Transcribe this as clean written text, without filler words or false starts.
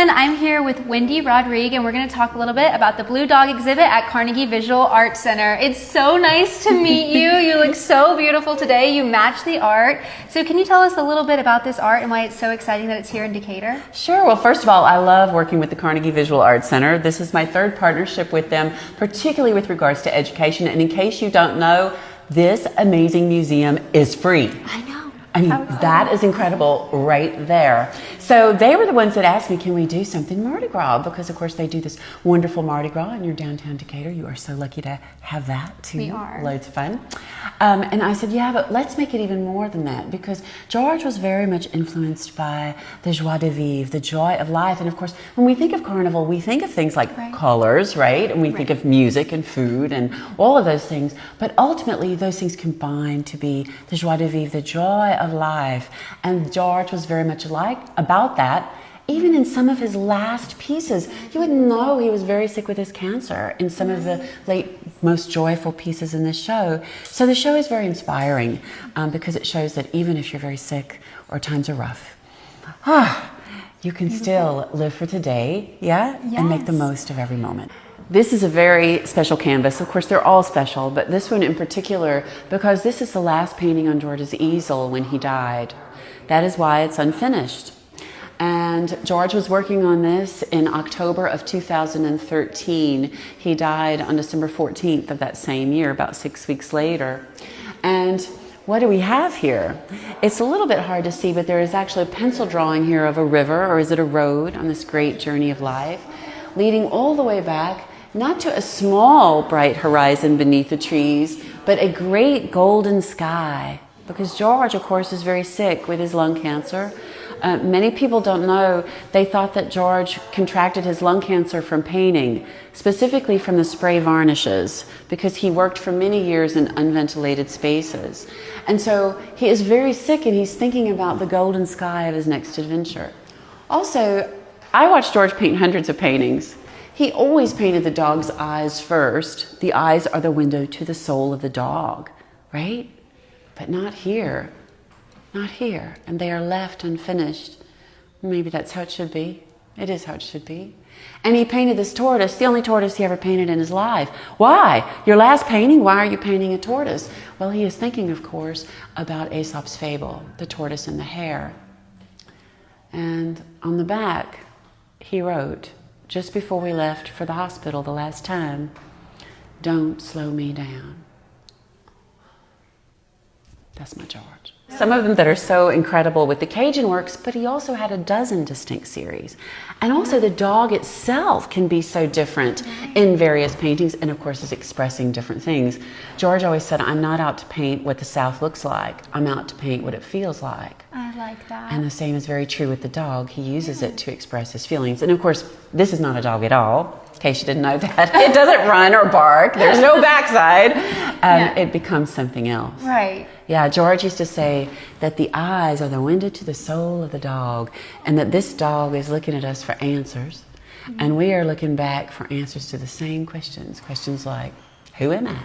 everyone. I'm here with Wendy Rodrigue, and we're going to talk a little bit about the Blue Dog exhibit at Carnegie Visual Arts Center. It's so nice to meet you. You look so beautiful today. You match the art. So can you tell us a little bit about this art and why it's so exciting that it's here in Decatur? Sure. Well, first of all, I love working with the Carnegie Visual Arts Center. This is my third partnership with them, particularly with regards to education. And in case you don't know, this amazing museum is free. I know. I mean, that is incredible right there. So they were the ones that asked me, can we do something Mardi Gras? Because, of course, they do this wonderful Mardi Gras in your downtown Decatur. You are so lucky to have that, too. We are. Loads of fun. And I said, yeah, but let's make it even more than that, because George was very much influenced by the joie de vivre, the joy of life. And, of course, when we think of Carnival, we think of things like colors, right? And we think of music and food and all of those things. But ultimately, those things combine to be the joie de vivre, the joy of life. And George was very much about that. Even in some of his last pieces, you wouldn't know he was very sick with his cancer in some of the late, most joyful pieces in this show. So the show is very inspiring because it shows that even if you're very sick or times are rough, you can still live for today, and make the most of every moment. This is a very special canvas. Of course, they're all special, but this one in particular, because this is the last painting on George's easel when he died. That is why it's unfinished. And George was working on this in October of 2013. He died on December 14th of that same year, about 6 weeks later. And what do we have here? It's a little bit hard to see, but there is actually a pencil drawing here of a river, or is it a road, on this great journey of life, leading all the way back, not to a small bright horizon beneath the trees, but a great golden sky. Because George, of course, is very sick with his lung cancer. Many people don't know, they thought that George contracted his lung cancer from painting, specifically from the spray varnishes, because he worked for many years in unventilated spaces. And so he is very sick, and he's thinking about the golden sky of his next adventure. Also, I watched George paint hundreds of paintings. He always painted the dog's eyes first. The eyes are the window to the soul of the dog, right? But not here. Not here. And they are left unfinished. Maybe that's how it should be. It is how it should be. And he painted this tortoise, the only tortoise he ever painted in his life. Why? Your last painting, why are you painting a tortoise? Well, he is thinking, of course, about Aesop's fable, the tortoise and the hare. And on the back, he wrote, just before we left for the hospital the last time, "Don't slow me down." That's my George. Some of them that are so incredible with the Cajun works, but he also had a dozen distinct series. And also the dog itself can be so different in various paintings, and of course is expressing different things. George always said, I'm not out to paint what the South looks like. I'm out to paint what it feels like. I like that. And the same is very true with the dog. He uses it to express his feelings. And of course, this is not a dog at all. In case you didn't know that. It doesn't run or bark. There's no backside. It becomes something else. Right. Yeah, George used to say that the eyes are the window to the soul of the dog, and that this dog is looking at us for answers, and we are looking back for answers to the same questions. Questions like, who am I?